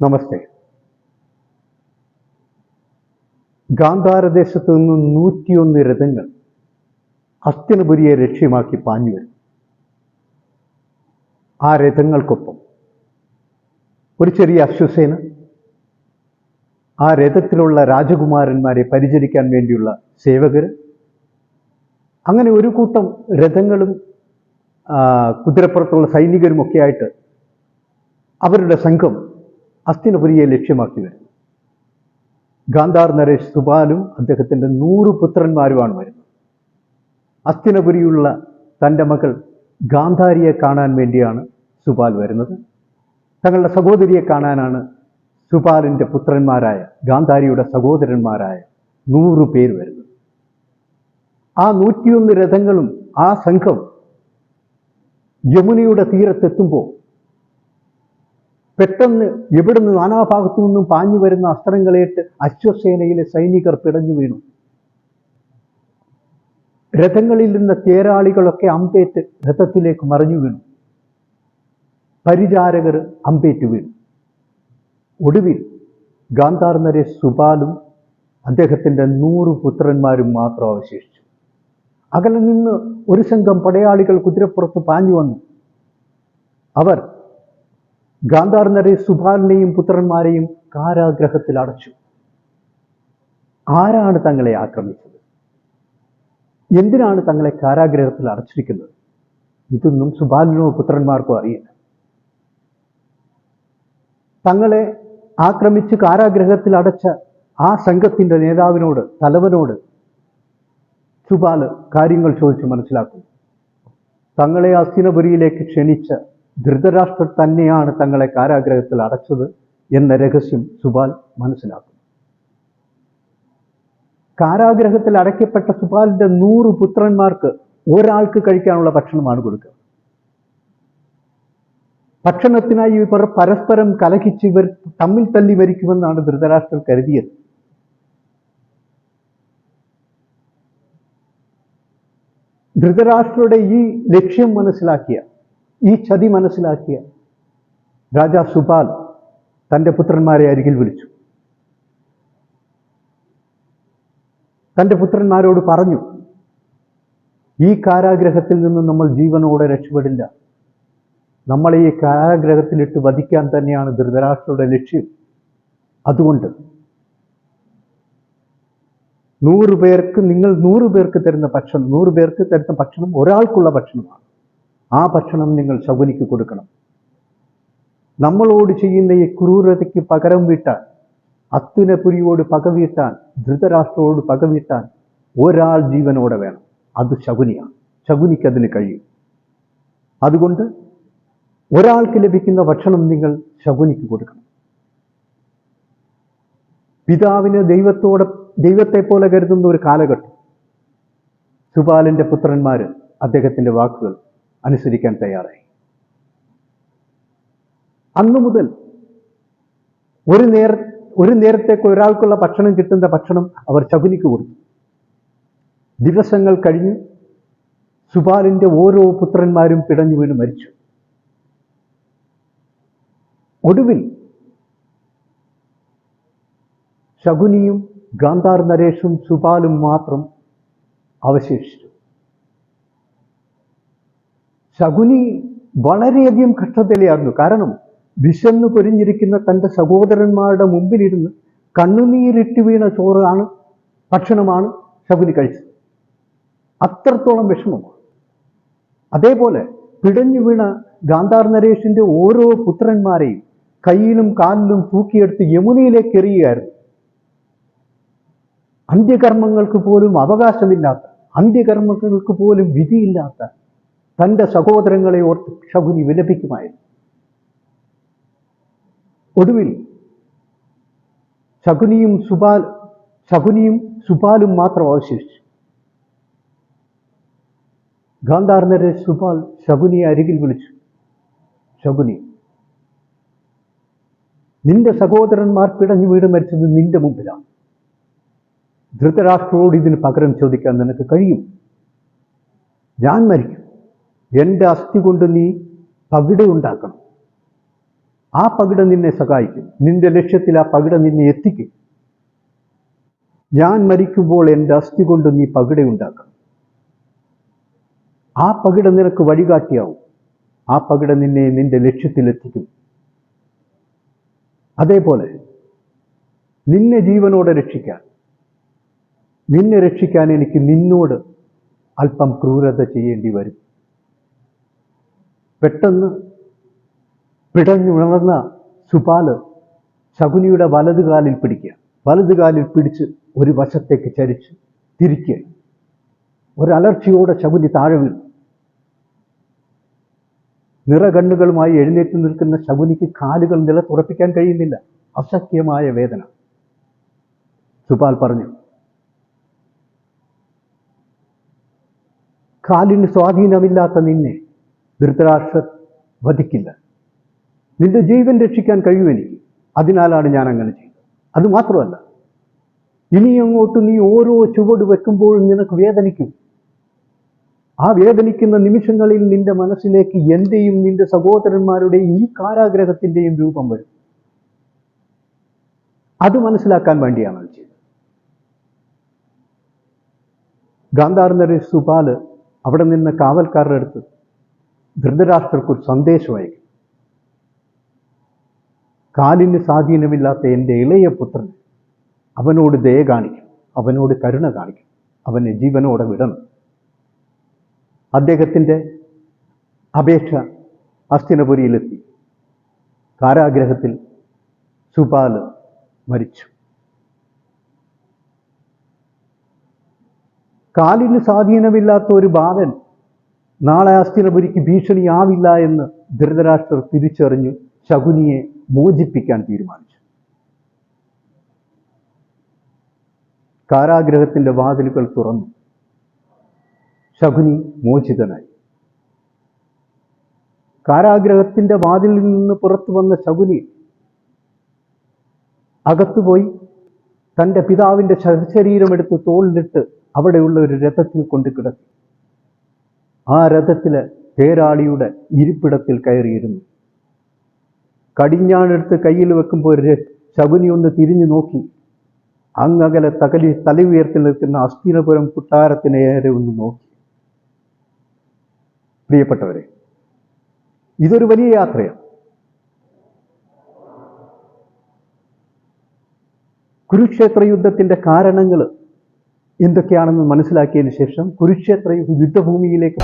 നമസ്തേ. ഗാന്ധാരദേശത്ത് നിന്ന് 101 രഥങ്ങൾ ഹസ്തിനപുരിയെ ലക്ഷ്യമാക്കി പാഞ്ഞു വരും. ആ രഥങ്ങൾക്കൊപ്പം ഒരു ചെറിയ അശ്വസേന, ആ രഥത്തിലുള്ള രാജകുമാരന്മാരെ പരിചരിക്കാൻ വേണ്ടിയുള്ള സേവകർ, അങ്ങനെ ഒരു കൂട്ടം രഥങ്ങളും കുതിരപ്പുറത്തുള്ള സൈനികരുമൊക്കെ ആയിട്ട് അവരുടെ സംഘം ഹസ്തിനപുരിയെ ലക്ഷ്യമാക്കി വരുന്നു. ഗാന്ധാർ നരേഷ് സുപാലും അദ്ദേഹത്തിൻ്റെ 100 പുത്രന്മാരുമാണ് വരുന്നത്. ഹസ്തിനപുരിയുള്ള തൻ്റെ മകൾ ഗാന്ധാരിയെ കാണാൻ വേണ്ടിയാണ് സുപാൽ വരുന്നത്. തങ്ങളുടെ സഹോദരിയെ കാണാനാണ് സുപാലിൻ്റെ പുത്രന്മാരായ ഗാന്ധാരിയുടെ സഹോദരന്മാരായ 100 പേര് വരുന്നത്. ആ 101 രഥങ്ങളും ആ സംഘം യമുനയുടെ തീരത്തെത്തുമ്പോൾ പെട്ടെന്ന് എവിടുന്ന് നാനാഭാഗത്തു നിന്നും പാഞ്ഞു വരുന്ന അസ്ത്രങ്ങളേറ്റ് അശ്വസേനയിലെ സൈനികർ പിടഞ്ഞു വീണു. രഥങ്ങളിൽ നിന്ന് തേരാളികളൊക്കെ അമ്പേറ്റ് രഥത്തിലേക്ക് മറിഞ്ഞു വീണു. പരിചാരകർ അമ്പേറ്റ് വീണു. ഒടുവിൽ ഗാന്ധാർ നരേഷ് സുപാലും അദ്ദേഹത്തിൻ്റെ 100 പുത്രന്മാരും മാത്രം അവശേഷിച്ചു. അകലെ നിന്ന് ഒരു സംഘം പടയാളികൾ കുതിരപ്പുറത്ത് പാഞ്ഞു വന്നു. അവർ ഗാന്ധാർ നരേഷ് സുപാലിനെയും പുത്രന്മാരെയും കാരാഗ്രഹത്തിൽ അടച്ചു. ആരാണ് തങ്ങളെ ആക്രമിച്ചത്? എന്തിനാണ് തങ്ങളെ കാരാഗ്രഹത്തിൽ അടച്ചിരിക്കുന്നത്? ഇതൊന്നും സുപാലിനോ പുത്രന്മാർക്കോ അറിയില്ല. തങ്ങളെ ആക്രമിച്ച് കാരാഗ്രഹത്തിൽ അടച്ച ആ സംഘത്തിൻ്റെ നേതാവിനോട്, തലവനോട് സുപാൽ കാര്യങ്ങൾ ചോദിച്ച് മനസ്സിലാക്കുന്നു. തങ്ങളെ ഹസ്തിനപുരിയിലേക്ക് ക്ഷണിച്ച ധൃതരാഷ്ട്രർ തന്നെയാണ് തങ്ങളെ കാരാഗ്രഹത്തിൽ അടച്ചത് എന്ന രഹസ്യം സുപാൽ മനസ്സിലാക്കുന്നു. കാരാഗ്രഹത്തിൽ അടയ്ക്കപ്പെട്ട സുപാലിൻ്റെ 100 പുത്രന്മാർക്ക് ഒരാൾക്ക് കഴിക്കാനുള്ള ഭക്ഷണമാണ് കൊടുക്കുക. ഭക്ഷണത്തിനായി ഇവർ പരസ്പരം കലഹിച്ച് ഇവർ തമ്മിൽ തല്ലി മരിക്കുമെന്നാണ് ധൃതരാഷ്ട്രർ കരുതിയത്. ധൃതരാഷ്ട്രരുടെ ഈ ലക്ഷ്യം മനസ്സിലാക്കിയ, ഈ ചതി മനസ്സിലാക്കിയ രാജാ സുപാൽ തൻ്റെ പുത്രന്മാരെ അരികിൽ വിളിച്ചു. തൻ്റെ പുത്രന്മാരോട് പറഞ്ഞു, ഈ കാരാഗ്രഹത്തിൽ നിന്ന് നമ്മൾ ജീവനോടെ രക്ഷപ്പെടില്ല. നമ്മളെ ഈ കാരാഗ്രഹത്തിലിട്ട് വധിക്കാൻ തന്നെയാണ് ധൃതരാഷ്ട്രരുടെ ലക്ഷ്യം. അതുകൊണ്ട് 100 പേർക്ക് നിങ്ങൾ 100 പേർക്ക് തരുന്ന ഭക്ഷണം, 100 പേർക്ക് തരുന്ന ഭക്ഷണം ഒരാൾക്കുള്ള ഭക്ഷണമാണ്. ആ ഭക്ഷണം നിങ്ങൾ ശകുനിക്ക് കൊടുക്കണം. നമ്മളോട് ചെയ്യുന്ന ഈ ക്രൂരതയ്ക്ക് പകരം വീട്ടാൻ, ഹസ്തിനപുരിയോട് പകവീട്ടാൻ, ധൃതരാഷ്ട്രത്തോട് പകവീട്ടാൻ ഒരാൾ ജീവനോടെ വേണം. അത് ശകുനിയാണ്. ശകുനിക്കതിന് കഴിയും. അതുകൊണ്ട് ഒരാൾക്ക് ലഭിക്കുന്ന ഭക്ഷണം നിങ്ങൾ ശകുനിക്ക് കൊടുക്കണം. പിതാവിന് ദൈവത്തെ പോലെ കരുതുന്ന ഒരു കാലഘട്ടം. സുപാലിൻ്റെ പുത്രന്മാർ അദ്ദേഹത്തിൻ്റെ വാക്കുകൾ അനുസരിക്കാൻ തയ്യാറായി. അന്നു മുതൽ ഒരു നേരത്തേക്ക് ഒരാൾക്കുള്ള ഭക്ഷണം കിട്ടുന്ന ഭക്ഷണം അവർ ശകുനിക്ക് കൊടുത്തു. ദിവസങ്ങൾ കഴിഞ്ഞ് സുപാലിൻ്റെ ഓരോ പുത്രന്മാരും പിടഞ്ഞു വീണ് മരിച്ചു. ഒടുവിൽ ശകുനിയും ഗാന്ധാർ നരേഷും സുപാലും മാത്രം അവശേഷിച്ചു. ശകുനി വളരെയധികം കഷ്ടത്തിലായിരുന്നു. കാരണം വിശന്നു പൊരിഞ്ഞിരിക്കുന്ന തൻ്റെ സഹോദരന്മാരുടെ മുമ്പിലിരുന്ന് കണ്ണുനീരിട്ട് വീണ ഭക്ഷണമാണ് ശകുനി കഴിച്ചത്. അത്രത്തോളം വിഷമമാണ്. അതേപോലെ പിടഞ്ഞു വീണ ഗാന്ധാർ നരേഷിൻ്റെ ഓരോ പുത്രന്മാരെയും കയ്യിലും കാലിലും തൂക്കിയെടുത്ത് യമുനയിലേക്ക് എറിയുകയായിരുന്നു. അന്ത്യകർമ്മങ്ങൾക്ക് പോലും അവകാശമില്ലാത്ത, അന്ത്യകർമ്മങ്ങൾക്ക് പോലും വിധിയില്ലാത്ത തൻ്റെ സഹോദരങ്ങളെ ഓർത്ത് ശകുനി വിലപിക്കുമായിരുന്നു. ഒടുവിൽ ശകുനിയും സുപാലും മാത്രം അവശേഷിച്ചു. ഗാന്ധാർ നരേഷ് സുപാൽ ശകുനിയെ അരികിൽ വിളിച്ചു. ശകുനി, നിന്റെ സഹോദരന്മാർ പിടഞ്ഞു വീട് മരിച്ചത് നിന്റെ മുമ്പിലാണ്. ധൃതരാഷ്ട്രരോട് ഇതിന് പകരം ചോദിക്കാൻ നിനക്ക് കഴിയും. ഞാൻ മരിക്കും. എൻ്റെ അസ്ഥി കൊണ്ട് നീ പകിട ഉണ്ടാക്കണം. ആ പകിട നിന്നെ സഹായിക്കും. നിന്റെ ലക്ഷ്യത്തിൽ ആ പകിട നിന്നെ എത്തിക്കും. ഞാൻ മരിക്കുമ്പോൾ എൻ്റെ അസ്ഥി കൊണ്ട് നീ പകിടയുണ്ടാക്കണം. ആ പകിട നിനക്ക് വഴികാട്ടിയാവും. ആ പകിട നിന്നെ നിന്റെ ലക്ഷ്യത്തിലെത്തിക്കും. അതേപോലെ നിന്നെ ജീവനോടെ രക്ഷിക്കാൻ, നിന്നെ രക്ഷിക്കാൻ എനിക്ക് നിന്നോട് അല്പം ക്രൂരത ചെയ്യേണ്ടി വരും. പെട്ടെന്ന് പിടഞ്ഞുണർന്ന സുപാല് ശകുനിയുടെ വലതുകാലിൽ പിടിക്കുക. വലതുകാലിൽ പിടിച്ച് ഒരു വശത്തേക്ക് ചരിച്ച് തിരിക്കുക. ഒരലർച്ചയോടെ ശകുനി താഴെ വീണു. നിറകണ്ണുകളുമായി എഴുന്നേറ്റ് നിൽക്കുന്ന ശകുനിക്ക് കാലുകൾ നിലത്തുറപ്പിക്കാൻ കഴിയുന്നില്ല. അസഹ്യമായ വേദന. സുപാൽ പറഞ്ഞു, കാലിന് സ്വാധീനമില്ലാത്ത നിന്നെ ധൃതരാഷ്ട്രർ വധിക്കില്ല. നിന്റെ ജീവൻ രക്ഷിക്കാൻ കഴിയുമെനിക്ക്. അതിനാലാണ് ഞാൻ അങ്ങനെ ചെയ്തത്. അതുമാത്രമല്ല, ഇനി അങ്ങോട്ട് നീ ഓരോ ചുവട് വെക്കുമ്പോഴും നിനക്ക് വേദനിക്കും. ആ വേദനിക്കുന്ന നിമിഷങ്ങളിൽ നിന്റെ മനസ്സിലേക്ക് എന്റെയും നിന്റെ സഹോദരന്മാരുടെയും ഈ കാരാഗ്രഹത്തിന്റെയും രൂപം വരും. അത് മനസ്സിലാക്കാൻ വേണ്ടിയാണ് അത് ചെയ്തത്. ഗാന്ധാർ നരേഷ് സുപാല് അവിടെ നിന്ന് കാവൽക്കാരുടെ അടുത്ത് ധൃതരാഷ്ട്രർക്ക് ഒരു സന്ദേശം അയക്കും. കാലിന് സ്വാധീനമില്ലാത്ത എൻ്റെ ഇളയ പുത്രൻ, അവനോട് ദയ കാണിക്കും, അവനോട് കരുണ കാണിക്കും, അവനെ ജീവനോടെ വിടണം. അദ്ദേഹത്തിൻ്റെ അപേക്ഷ ഹസ്തിനപുരിയിലെത്തി. കാരാഗ്രഹത്തിൽ സുപാല് മരിച്ചു. കാലിന് സ്വാധീനമില്ലാത്ത ഒരു ബാലൻ നാളെ ഹസ്തിനപുരിക്ക് ഭീഷണിയാവില്ല എന്ന് ധൃതരാഷ്ട്രർ തിരിച്ചറിഞ്ഞു ശകുനിയെ മോചിപ്പിക്കാൻ തീരുമാനിച്ചു. കാരാഗ്രഹത്തിന്റെ വാതിലുകൾ തുറന്നു. ശകുനി മോചിതനായി. കാരാഗ്രഹത്തിന്റെ വാതിലിൽ നിന്ന് പുറത്തു വന്ന ശകുനി അകത്തുപോയി തൻ്റെ പിതാവിൻ്റെ ശരീരമെടുത്ത് തോളിലിട്ട് അവിടെയുള്ള ഒരു രഥത്തിൽ കൊണ്ട് കിടത്തി. ആ രഥത്തില് തേരാളിയുടെ ഇരിപ്പിടത്തിൽ കയറിയിരുന്നു. കടിഞ്ഞാണെടുത്ത് കയ്യിൽ വെക്കുമ്പോൾ ശകുനി ഒന്ന് തിരിഞ്ഞു നോക്കി. അങ്ങകലെ തല ഉയർത്തി നിൽക്കുന്ന ഹസ്തിനപുരം കൊട്ടാരത്തിന് നേരെ ഒന്ന് നോക്കി. പ്രിയപ്പെട്ടവരെ, ഇതൊരു വലിയ യാത്രയാണ്. കുരുക്ഷേത്ര യുദ്ധത്തിന്റെ കാരണങ്ങൾ എന്തൊക്കെയാണെന്ന് മനസ്സിലാക്കിയതിന് ശേഷം കുരുക്ഷേത്ര യുദ്ധഭൂമിയിലേക്ക്